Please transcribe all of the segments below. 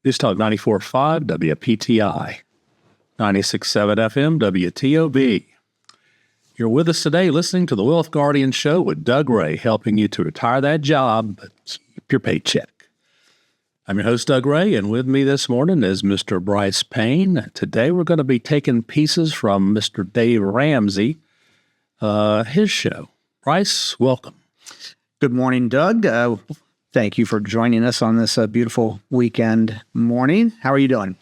News Talk 94.5 WPTI, 96.7 FM WTOB. You're with us today listening to the Wealth Guardian Show with Doug Ray, helping you to retire that job, but keep your paycheck. I'm your host, Doug Ray, and with me this morning is Mr. Brice Payne. Today we're going to be taking pieces from Mr. Dave Ramsey, his show. Brice, welcome. Good morning, Doug. Thank you for joining us on this beautiful weekend morning. How are you doing?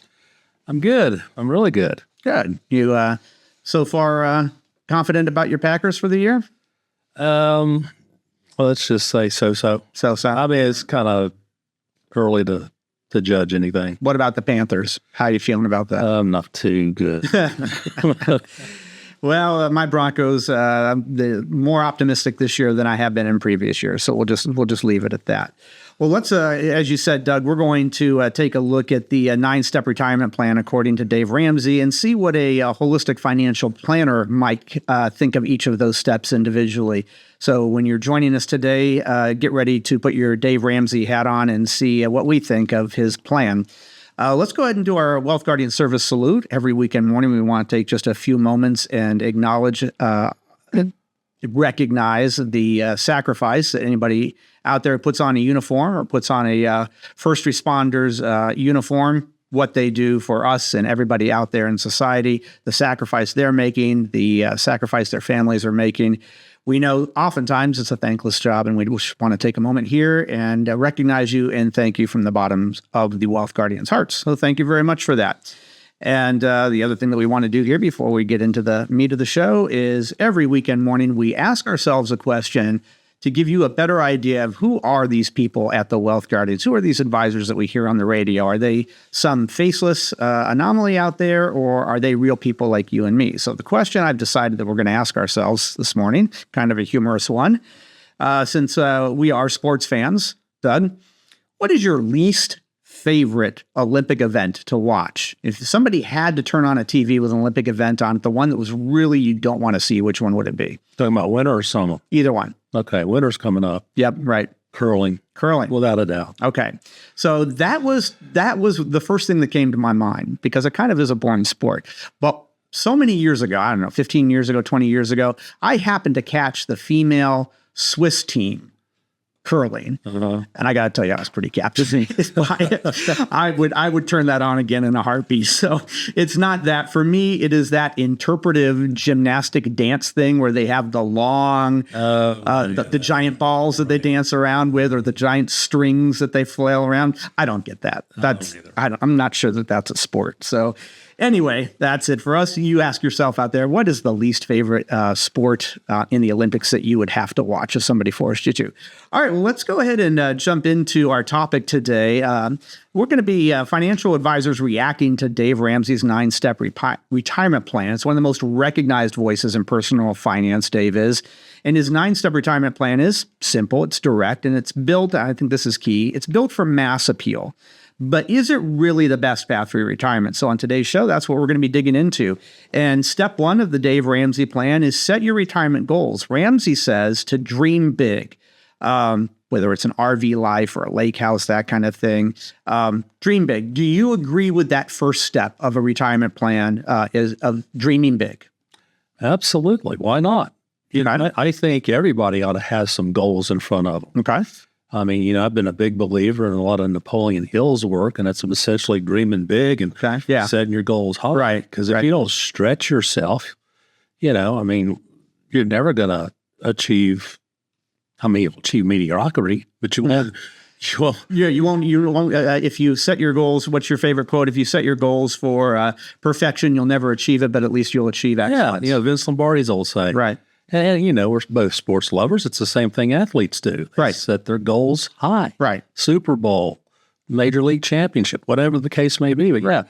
I'm good. I'm really good. Good. You so far confident about your Packers for the year? Well, let's just say so-so. So-so. I mean, it's kind of early to judge anything. What about the Panthers? How are you feeling about that? Not too good. Well, my Broncos, they're more optimistic this year than I have been in previous years. So we'll just leave it at that. Well, let's, as you said, Doug, we're going to take a look at the 9-step retirement plan according to Dave Ramsey and see what a holistic financial planner might think of each of those steps individually. So when you're joining us today, get ready to put your Dave Ramsey hat on and see what we think of his plan. Let's go ahead and do our Wealth Guardian Service salute. Every weekend morning, we want to take just a few moments and acknowledge, recognize the sacrifice that anybody out there puts on a uniform or puts on a first responder's uniform, what they do for us and everybody out there in society, the sacrifice they're making, the sacrifice their families are making. We know oftentimes it's a thankless job, and we just want to take a moment here and recognize you and thank you from the bottom of the Wealth Guardians' hearts. So thank you very much for that. And the other thing that we want to do here before we get into the meat of the show is every weekend morning we ask ourselves a question to give you a better idea of who are these people at the Wealth Guardians? Who are these advisors that we hear on the radio? Are they some faceless anomaly out there, or are they real people like you and me? So the question I've decided that we're going to ask ourselves this morning, kind of a humorous one, since we are sports fans, Doug, what is your least favorite Olympic event to watch? If somebody had to turn on a TV with an Olympic event on it, the one that was really you don't want to see, which one would it be? Talking about winter or summer? Either one. Okay, winter's coming up. Yep, right. Curling, without a doubt. Okay, so that was the first thing that came to my mind because it kind of is a boring sport. But so many years ago, I don't know, 15 years ago, 20 years ago, I happened to catch the female Swiss team curling, and I got to tell you, I was pretty captivated by it. I would turn that on again in a heartbeat. So it's not that. For me, it is that interpretive gymnastic dance thing where they have the long, the giant balls that they dance around with, or the giant strings that they flail around. I don't get that. I'm not sure that that's a sport. So anyway, that's it for us. You ask yourself out there, what is the least favorite sport in the Olympics that you would have to watch if somebody forced you to? All right, well, let's go ahead and jump into our topic today. We're going to be financial advisors reacting to Dave Ramsey's 9-step retirement plan. It's one of the most recognized voices in personal finance, Dave is. And his 9-step retirement plan is simple, it's direct, and it's built, I think this is key, it's built for mass appeal. But is it really the best path for your retirement? So on today's show, that's what we're going to be digging into. And step one of the Dave Ramsey plan is set your retirement goals. Ramsey says to dream big, whether it's an RV life or a lake house, that kind of thing. Dream big. Do you agree with that first step of a retirement plan is of dreaming big? Absolutely. Why not? You know, I think everybody ought to have some goals in front of them. Okay. I mean, you know, I've been a big believer in a lot of Napoleon Hill's work, and it's essentially dreaming big and setting your goals high. Right. Because if you don't stretch yourself, you know, I mean, you're never going to achieve, you'll achieve mediocrity, but you won't. You won't. If you set your goals, what's your favorite quote? If you set your goals for perfection, you'll never achieve it, but at least you'll achieve excellence. Yeah, you know, Vince Lombardi's old saying. Right. And, you know, we're both sports lovers. It's the same thing athletes do. Right. Set their goals high. Right. Super Bowl, Major League Championship, whatever the case may be. But yeah,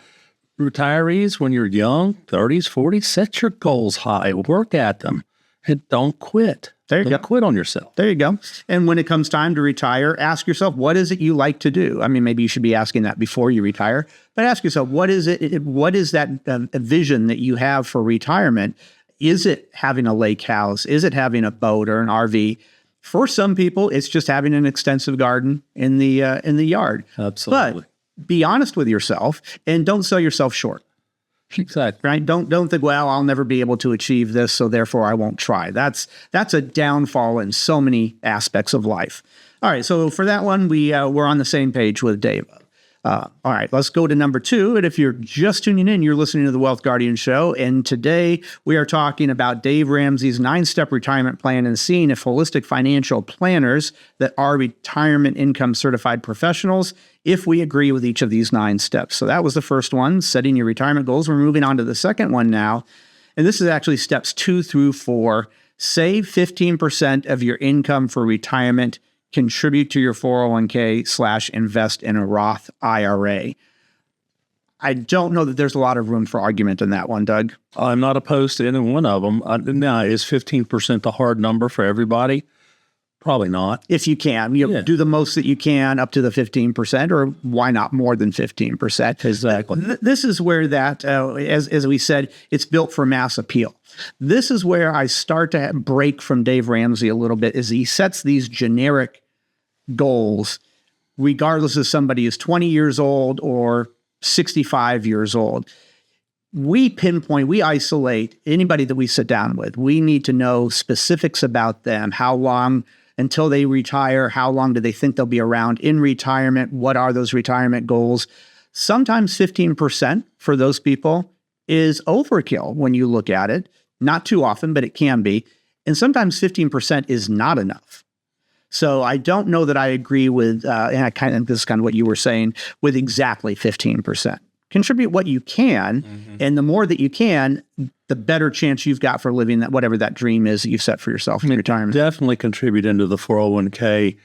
retirees, when you're young, 30s, 40s, set your goals high. Work at them. And don't quit. Don't quit on yourself. There you go. And when it comes time to retire, ask yourself, what is it you like to do? I mean, maybe you should be asking that before you retire. But ask yourself, what is that vision that you have for retirement? Is it having a lake house? Is it having a boat or an RV? For some people, it's just having an extensive garden in the yard. Absolutely. But be honest with yourself and don't sell yourself short. Exactly. Right? Don't think, well, I'll never be able to achieve this, so therefore I won't try. That's a downfall in so many aspects of life. All right, so for that one, we're on the same page with Dave. All right, let's go to number 2. And if you're just tuning in, you're listening to the Wealth Guardian Show. And today we are talking about Dave Ramsey's 9-step retirement plan and seeing if holistic financial planners that are retirement income certified professionals, if we agree with each of these 9 steps. So that was the first one, setting your retirement goals. We're moving on to the second one now. And this is actually steps 2 through 4. Save 15% of your income for retirement. Contribute to your 401k / invest in a Roth IRA. I don't know that there's a lot of room for argument in that one, Doug. I'm not opposed to any one of them. Now, is 15% the hard number for everybody? Probably not. If you can, do the most that you can up to the 15%, or why not more than 15%? Exactly. This is where that, as we said, it's built for mass appeal. This is where I start to break from Dave Ramsey a little bit, is he sets these generic goals, regardless if somebody is 20 years old or 65 years old. We isolate anybody that we sit down with. We need to know specifics about them, how long until they retire, how long do they think they'll be around in retirement, what are those retirement goals. Sometimes 15% for those people is overkill when you look at it. Not too often, but it can be. And sometimes 15% is not enough. So I don't know that I agree with, and this is kind of what you were saying, with exactly 15%. Contribute what you can, and the more that you can, the better chance you've got for living that, whatever that dream is that you've set for yourself in retirement. Definitely contribute into the 401k,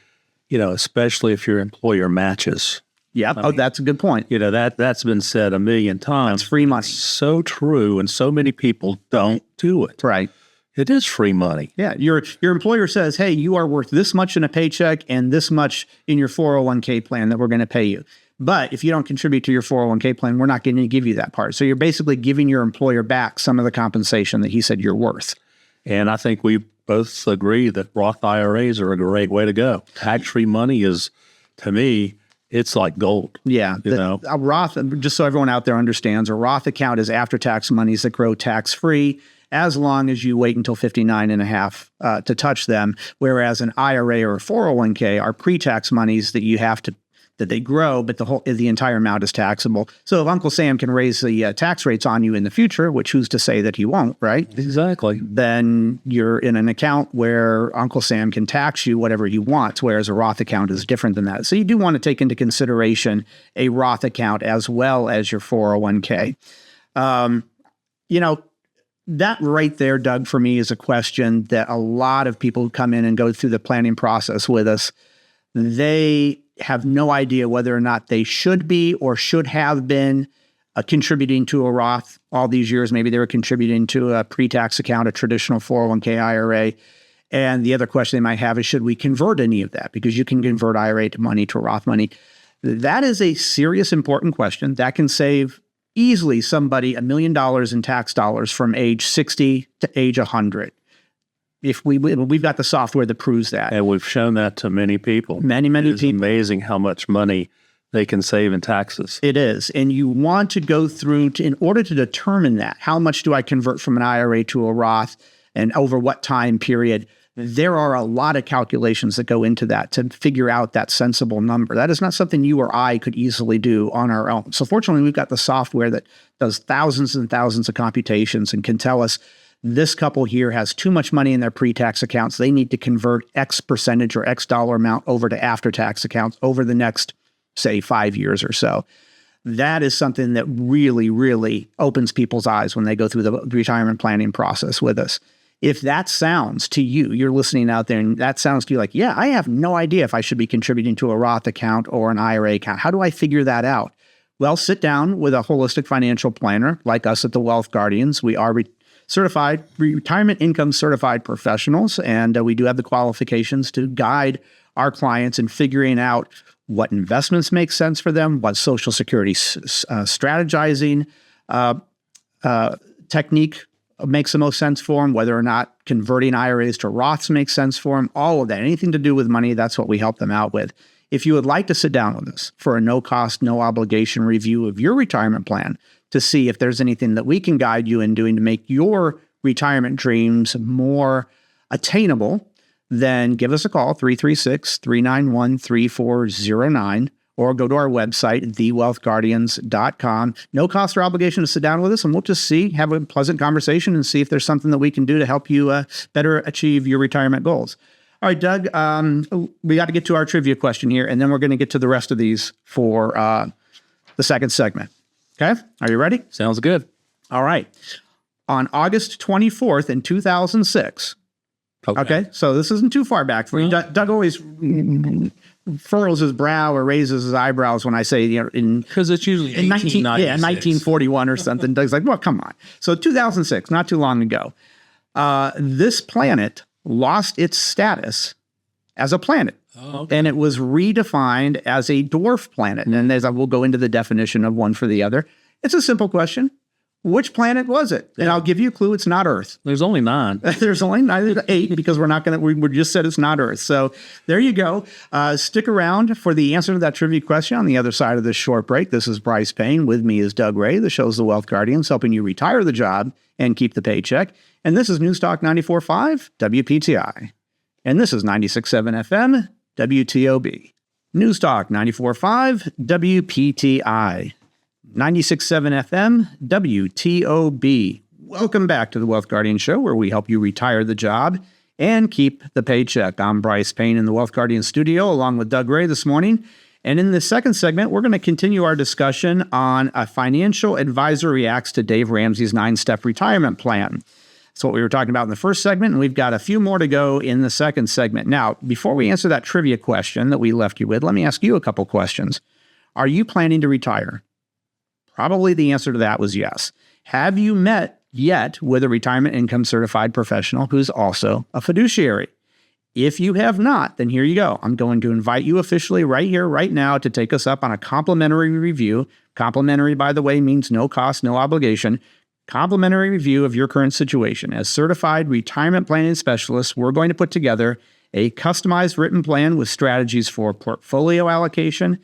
especially if your employer matches. Yeah. That's a good point. That's been said a million times. It's free money. It's so true, and so many people don't do it. Right. It is free money. Yeah. Your employer says, hey, you are worth this much in a paycheck and this much in your 401k plan that we're going to pay you. But if you don't contribute to your 401k plan, we're not going to give you that part. So you're basically giving your employer back some of the compensation that he said you're worth. And I think we both agree that Roth IRAs are a great way to go. Tax-free money is, to me, it's like gold. Yeah. A Roth, just so everyone out there understands, a Roth account is after-tax monies that grow tax-free as long as you wait until 59 and a half to touch them, whereas an IRA or a 401k are pre-tax monies that they grow, but the entire amount is taxable. So if Uncle Sam can raise the tax rates on you in the future, which who's to say that he won't, right? Exactly. Then you're in an account where Uncle Sam can tax you whatever he wants, whereas a Roth account is different than that. So you do want to take into consideration a Roth account as well as your 401k. That right there, Doug, for me is a question that a lot of people who come in and go through the planning process with us, they have no idea whether or not they should be or should have been contributing to a Roth all these years. Maybe they were contributing to a pre-tax account, a traditional 401k IRA. And the other question they might have is, should we convert any of that? Because you can convert IRA to money to Roth money. That is a serious, important question that can save easily somebody $1 million in tax dollars from age 60 to age 100. If we've got the software that proves that. And we've shown that to many people. Many people. It's amazing how much money they can save in taxes. It is. And you want to go through, in order to determine that, how much do I convert from an IRA to a Roth and over what time period? There are a lot of calculations that go into that to figure out that sensible number. That is not something you or I could easily do on our own. So fortunately, we've got the software that does thousands and thousands of computations and can tell us this couple here has too much money in their pre-tax accounts. They need to convert X percentage or X dollar amount over to after-tax accounts over the next, say, 5 years or so. That is something that really, really opens people's eyes when they go through the retirement planning process with us. If that sounds to you, you're listening out there, and that sounds to you like, yeah, I have no idea if I should be contributing to a Roth account or an IRA account. How do I figure that out? Well, sit down with a holistic financial planner like us at the Wealth Guardians. We are certified, retirement income certified professionals, and we do have the qualifications to guide our clients in figuring out what investments make sense for them, what Social Security strategizing technique makes the most sense for them, whether or not converting IRAs to Roths makes sense for them, all of that, anything to do with money, that's what we help them out with. if you would like to sit down with us for a no-cost, no-obligation review of your retirement plan to see if there's anything that we can guide you in doing to make your retirement dreams more attainable, then give us a call, 336-391-3409, or go to our website, thewealthguardians.com. No cost or obligation to sit down with us, and we'll just have a pleasant conversation and see if there's something that we can do to help you better achieve your retirement goals. All right, Doug, we got to get to our trivia question here, and then we're going to get to the rest of these for the second segment. Okay? Are you ready? Sounds good. All right. On August 24th in 2006, okay, so this isn't too far back for you. Doug always furrows his brow or raises his eyebrows when I say, because it's usually in 1941 or something. Doug's like, well, come on. So 2006, not too long ago, this planet lost its status as a planet. Oh, okay. And it was redefined as a dwarf planet. And as I will go into the definition of one for the other, it's a simple question. Which planet was it? And I'll give you a clue. It's not Earth. There's only 9. There's only 8 because we just said it's not Earth. So there you go. Stick around for the answer to that trivia question on the other side of this short break. This is Brice Payne. With me is Doug Ray. The show's The Wealth Guardians, helping you retire the job and keep the paycheck. And this is Newstalk 94.5 WPTI. And this is 96.7 FM WTOB. Newstalk 94.5 WPTI. 96.7 FM, WTOB. Welcome back to the Wealth Guardian Show, where we help you retire the job and keep the paycheck. I'm Brice Payne in the Wealth Guardian studio, along with Doug Ray this morning. And in the second segment, we're going to continue our discussion on a financial advisor reacts to Dave Ramsey's 9-step retirement plan. That's what we were talking about in the first segment, and we've got a few more to go in the second segment. Now, before we answer that trivia question that we left you with, let me ask you a couple questions. Are you planning to retire? Probably the answer to that was yes. Have you met yet with a retirement income certified professional who's also a fiduciary? If you have not, then here you go. I'm going to invite you officially right here, right now, to take us up on a complimentary review. Complimentary, by the way, means no cost, no obligation. Complimentary review of your current situation. As certified retirement planning specialists, we're going to put together a customized written plan with strategies for portfolio allocation,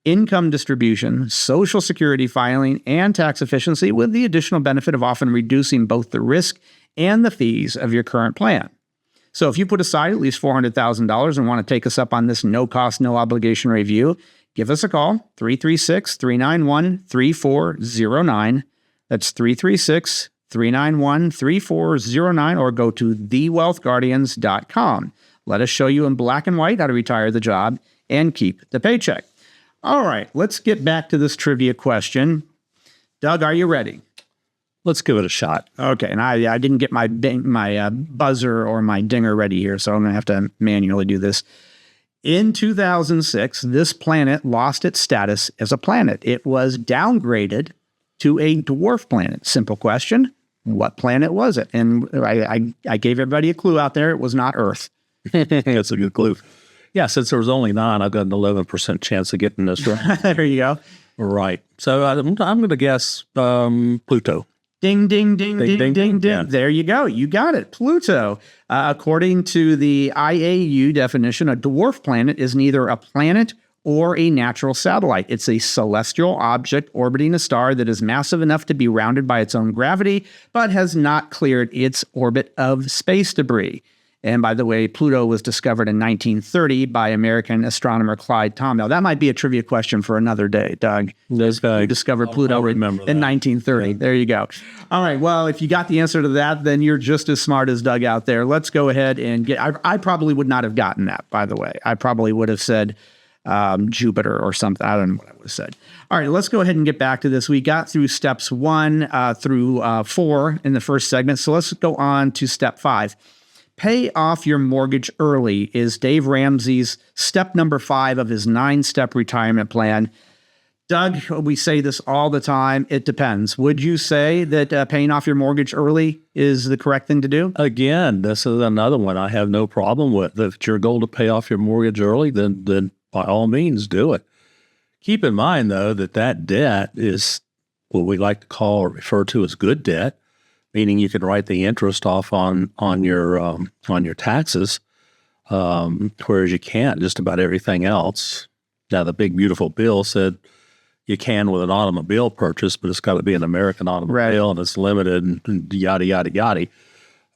income distribution, Social Security filing, and tax efficiency, with the additional benefit of often reducing both the risk and the fees of your current plan. So if you put aside at least $400,000 and want to take us up on this no-cost, no-obligation review, give us a call, 336-391-3409. That's 336-391-3409, or go to thewealthguardians.com. Let us show you in black and white how to retire the job and keep the paycheck. All right, let's get back to this trivia question. Doug, are you ready? Let's give it a shot. Okay, and I didn't get my buzzer or my dinger ready here, so I'm going to have to manually do this. In 2006, this planet lost its status as a planet. It was downgraded to a dwarf planet. Simple question, what planet was it? And I gave everybody a clue out there. It was not Earth. That's a good clue. Yeah, since there was only 9, I've got an 11% chance of getting this right. There you go. Right. So I'm going to guess Pluto. Ding, ding, ding, ding, ding, ding. Yeah. There you go. You got it. Pluto. According to the IAU definition, a dwarf planet is neither a planet or a natural satellite. It's a celestial object orbiting a star that is massive enough to be rounded by its own gravity, but has not cleared its orbit of space debris. And by the way, Pluto was discovered in 1930 by American astronomer Clyde Tombaugh. That might be a trivia question for another day, Doug. This guy Who discovered Pluto in 1930. Yeah. There you go. All right. Well, if you got the answer to that, then you're just as smart as Doug out there. Let's go ahead and get. I probably would not have gotten that, by the way. I probably would have said Jupiter or something. I don't know what I would have said. All right. Let's go ahead and get back to this. We got through steps 1 through 4 in the first segment. So let's go on to step 5. Pay off your mortgage early is Dave Ramsey's step number 5 of his 9-step retirement plan. Doug, we say this all the time. It depends. Would you say that paying off your mortgage early is the correct thing to do? Again, this is another one I have no problem with. If it's your goal to pay off your mortgage early, then by all means do it. Keep in mind, though, that debt is what we like to call or refer to as good debt, meaning you can write the interest off on your taxes, whereas you can't just about everything else. Now, the big, beautiful bill said you can with an automobile purchase, but it's got to be an American automobile and it's limited and yada, yada, yada.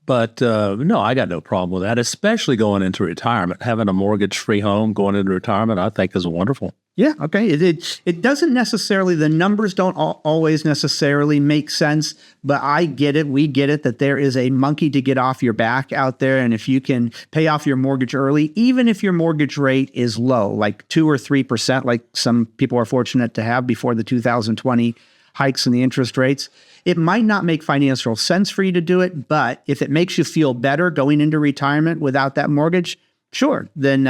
But no, I got no problem with that, especially going into retirement. Having a mortgage-free home going into retirement, I think is wonderful. Yeah, okay. It doesn't necessarily, the numbers don't always necessarily make sense, but I get it. We get it that there is a monkey to get off your back out there. And if you can pay off your mortgage early, even if your mortgage rate is low, like 2 or 3%, like some people are fortunate to have before the 2020 hikes in the interest rates, it might not make financial sense for you to do it. But if it makes you feel better going into retirement without that mortgage, sure, then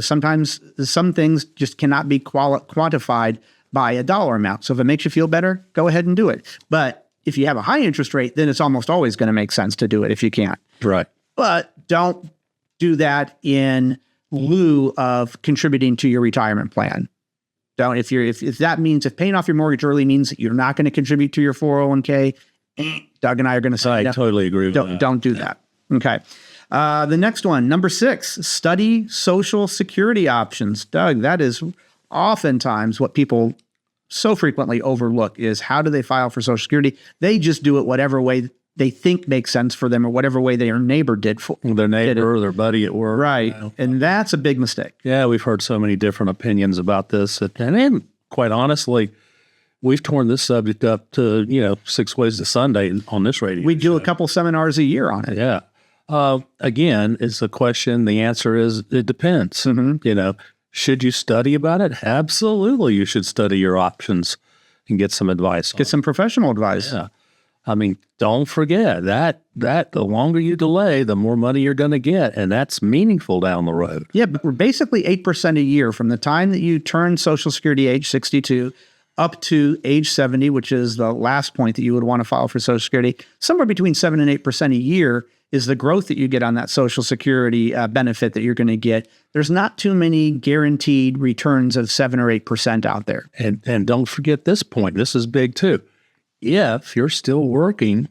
sometimes some things just cannot be quantified by a dollar amount. So if it makes you feel better, go ahead and do it. But if you have a high interest rate, then it's almost always going to make sense to do it if you can't. Right. But don't do that in lieu of contributing to your retirement plan. Don't if that means if paying off your mortgage early means that you're not going to contribute to your 401k, Doug and I are going to say I totally agree with that. Don't do that. Okay. The next one, number 6, study Social Security options. Doug, that is oftentimes what people so frequently overlook is how do they file for Social Security? They just do it whatever way they think makes sense for them or whatever way their neighbor did for their neighbor or their buddy at work. Right. And that's a big mistake. Yeah, we've heard so many different opinions about this. And quite honestly, we've torn this subject up to, 6 ways to Sunday on this radio We do show. a couple seminars a year on it. Yeah. Again, it's the question. The answer is it depends. Should you study about it? Absolutely. You should study your options and get some advice. Get some professional advice. Yeah. I mean, don't forget that the longer you delay, the more money you're going to get. And that's meaningful down the road. Yeah, but we're basically 8% a year from the time that you turn Social Security age 62 up to age 70, which is the last point that you would want to file for Social Security. Somewhere between 7 and 8% a year is the growth that you get on that Social Security benefit that you're going to get. There's not too many guaranteed returns of 7 or 8% out there. And don't forget this point. This is big too. If you're still working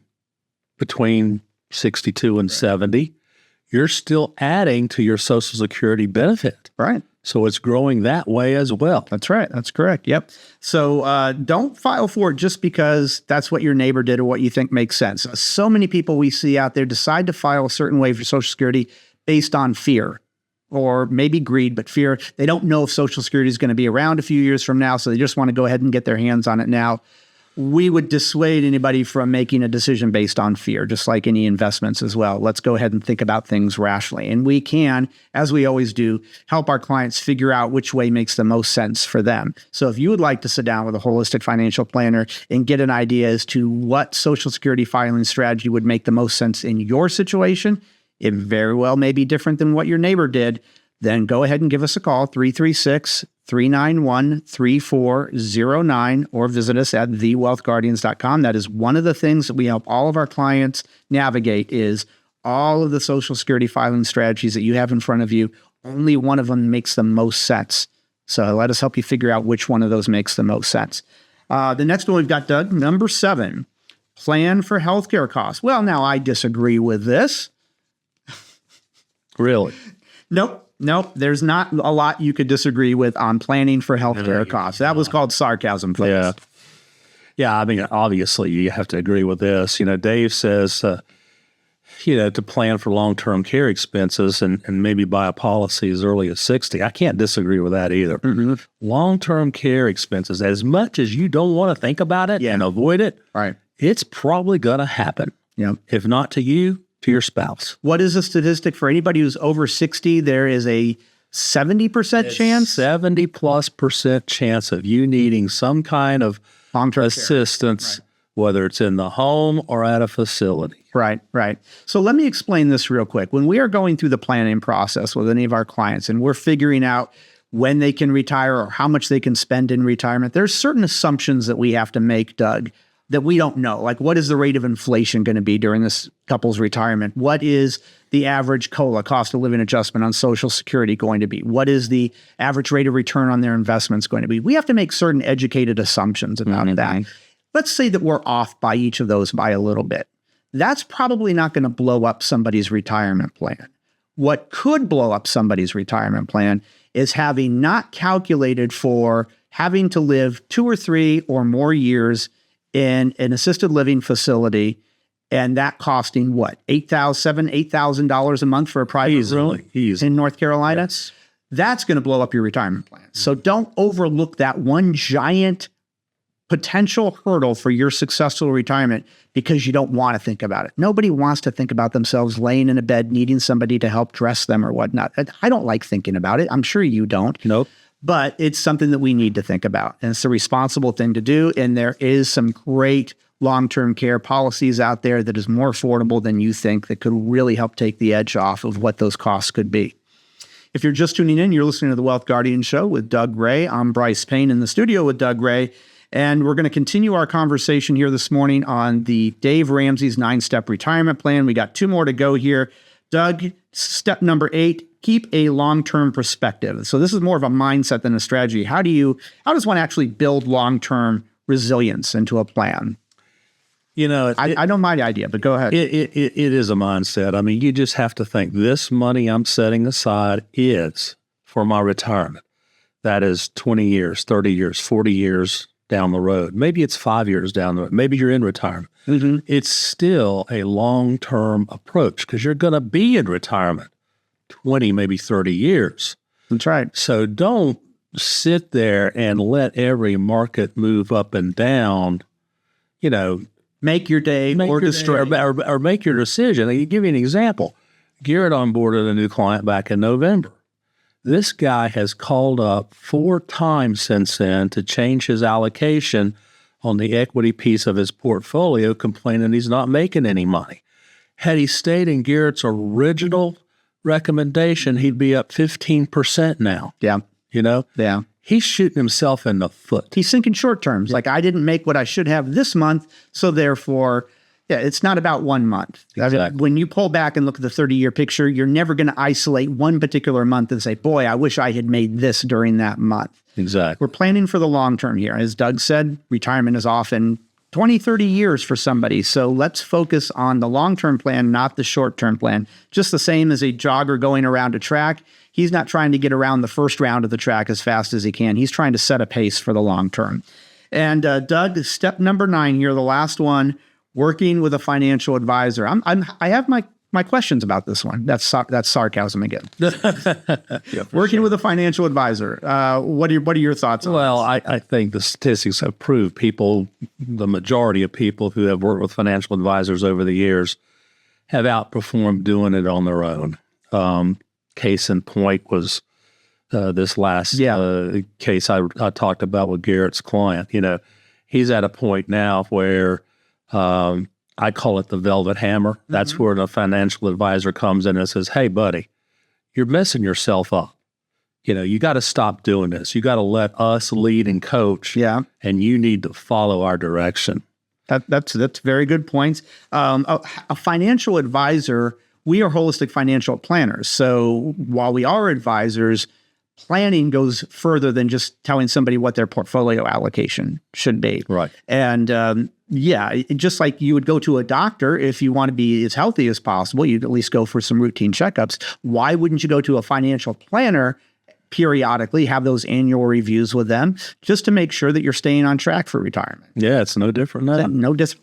between 62 and 70, you're still adding to your Social Security benefit. Right. So it's growing that way as well. That's right. That's correct. Yep. So don't file for it just because that's what your neighbor did or what you think makes sense. So many people we see out there decide to file a certain way for Social Security based on fear or maybe greed, but fear. They don't know if Social Security is going to be around a few years from now, so they just want to go ahead and get their hands on it now. We would dissuade anybody from making a decision based on fear, just like any investments as well. Let's go ahead and think about things rationally. And we can, as we always do, help our clients figure out which way makes the most sense for them. So if you would like to sit down with a holistic financial planner and get an idea as to what Social Security filing strategy would make the most sense in your situation, it very well may be different than what your neighbor did, then go ahead and give us a call, 336-391-3409, or visit us at thewealthguardians.com. That is one of the things that we help all of our clients navigate is all of the Social Security filing strategies that you have in front of you. Only one of them makes the most sense. So let us help you figure out which one of those makes the most sense. The next one we've got, Doug, number 7, plan for healthcare costs. Well, now I disagree with this. Really? Nope. There's not a lot you could disagree with on planning for healthcare costs. That was called sarcasm, folks. Yeah. I mean, obviously you have to agree with this. Dave says, to plan for long-term care expenses and maybe buy a policy as early as 60. I can't disagree with that either. Mm-hmm. Long-term care expenses, as much as you don't want to think about it and avoid it, right? It's probably going to happen. Yep. If not to you, to your spouse. What is the statistic for anybody who's over 60? There is a 70% chance? 70+% chance of you needing some kind of long-term assistance, whether it's in the home or at a facility. Right. So let me explain this real quick. When we are going through the planning process with any of our clients and we're figuring out when they can retire or how much they can spend in retirement, there's certain assumptions that we have to make, Doug, that we don't know. Like, what is the rate of inflation going to be during this couple's retirement? What is the average COLA, cost of living adjustment, on Social Security going to be? What is the average rate of return on their investments going to be? We have to make certain educated assumptions about that. Let's say that we're off by each of those by a little bit. That's probably not going to blow up somebody's retirement plan. What could blow up somebody's retirement plan is having not calculated for having to live 2 or 3 or more years in an assisted living facility, and that costing what, $8,000 a month for a private room in North Carolina? Yes. That's going to blow up your retirement plan. So don't overlook that one giant potential hurdle for your successful retirement because you don't want to think about it. Nobody wants to think about themselves laying in a bed, needing somebody to help dress them or whatnot. I don't like thinking about it. I'm sure you don't. Nope. But it's something that we need to think about. And it's a responsible thing to do. And there is some great long-term care policies out there that is more affordable than you think that could really help take the edge off of what those costs could be. If you're just tuning in, you're listening to the Wealth Guardian Show with Doug Ray. I'm Brice Payne in the studio with Doug Ray. And we're going to continue our conversation here this morning on the Dave Ramsey's 9-step retirement plan. We got 2 more to go here. Doug, step number 8, keep a long-term perspective. So this is more of a mindset than a strategy. How does one actually build long-term resilience into a plan? You know, I know my idea, but go ahead. It is a mindset. I mean, you just have to think this money I'm setting aside is for my retirement. That is 20 years, 30 years, 40 years down the road. Maybe it's 5 years down the road. Maybe you're in retirement. Mm-hmm. It's still a long-term approach because you're going to be in retirement 20, maybe 30 years. That's right. So don't sit there and let every market move up and down, you know, make your day or destroy or make your decision. I'll give you an example. Garrett onboarded a new client back in November. This guy has called up 4 times since then to change his allocation on the equity piece of his portfolio, complaining he's not making any money. Had he stayed in Garrett's original recommendation, he'd be up 15% now. Yeah. You know? Yeah. He's shooting himself in the foot. He's thinking short terms. Like, I didn't make what I should have this month, so therefore, yeah, it's not about 1 month. Exactly. When you pull back and look at the 30-year picture, you're never going to isolate one particular month and say, boy, I wish I had made this during that month. Exactly. We're planning for the long term here. As Doug said, retirement is often 20, 30 years for somebody. So let's focus on the long-term plan, not the short-term plan. Just the same as a jogger going around a track. He's not trying to get around the first round of the track as fast as he can. He's trying to set a pace for the long term. And Doug, step number 9 here, the last one, working with a financial advisor. I have my questions about this one. That's sarcasm again. Yeah, working with a financial advisor. What are your thoughts on Well, this? I think the statistics have proved the majority of people who have worked with financial advisors over the years have outperformed doing it on their own. Case in point was this last case I talked about with Garrett's client. You know, he's at a point now where I call it the velvet hammer. That's where the financial advisor comes in and says, hey, buddy, you're messing yourself up. You know, you got to stop doing this. You got to let us lead and coach. Yeah. And you need to follow our direction. That's very good points. A financial advisor, we are holistic financial planners. So while we are advisors, planning goes further than just telling somebody what their portfolio allocation should be. Right. And just like you would go to a doctor if you want to be as healthy as possible, you'd at least go for some routine checkups. Why wouldn't you go to a financial planner periodically, have those annual reviews with them just to make sure that you're staying on track for retirement? Yeah, it's no different than that.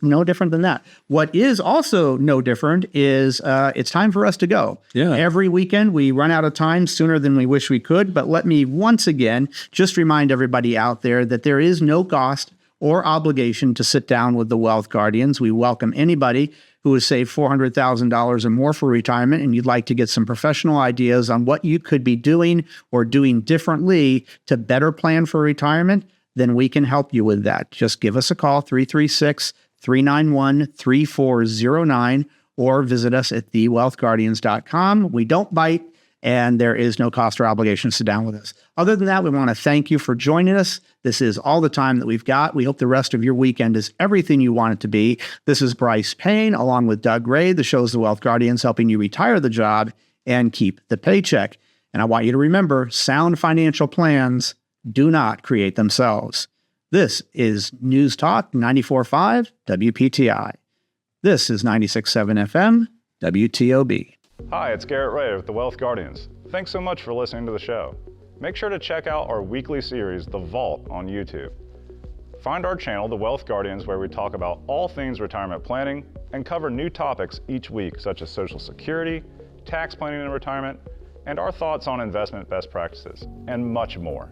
No different than that. What is also no different is it's time for us to go. Yeah. Every weekend we run out of time sooner than we wish we could, but let me once again just remind everybody out there that there is no cost or obligation to sit down with the Wealth Guardians. We welcome anybody who has saved $400,000 or more for retirement and you'd like to get some professional ideas on what you could be doing or doing differently to better plan for retirement, then we can help you with that. Just give us a call, 336-391-3409, or visit us at thewealthguardians.com. We don't bite, and there is no cost or obligation to sit down with us. Other than that, we want to thank you for joining us. This is all the time that we've got. We hope the rest of your weekend is everything you want it to be. This is Brice Payne, along with Doug Ray. The show's The Wealth Guardians, helping you retire the job and keep the paycheck. And I want you to remember, sound financial plans do not create themselves. This is News Talk 94.5 WPTI. This is 96.7 FM WTOB. Hi, it's Garrett Ray with the Wealth Guardians. Thanks so much for listening to the show. Make sure to check out our weekly series, The Vault, on YouTube. Find our channel, The Wealth Guardians, where we talk about all things retirement planning and cover new topics each week, such as Social Security, tax planning in retirement, and our thoughts on investment best practices, and much more.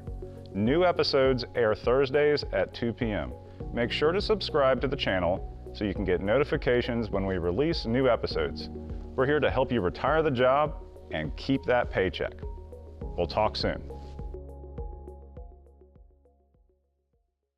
New episodes air Thursdays at 2 p.m. Make sure to subscribe to the channel so you can get notifications when we release new episodes. We're here to help you retire the job and keep that paycheck. We'll talk soon.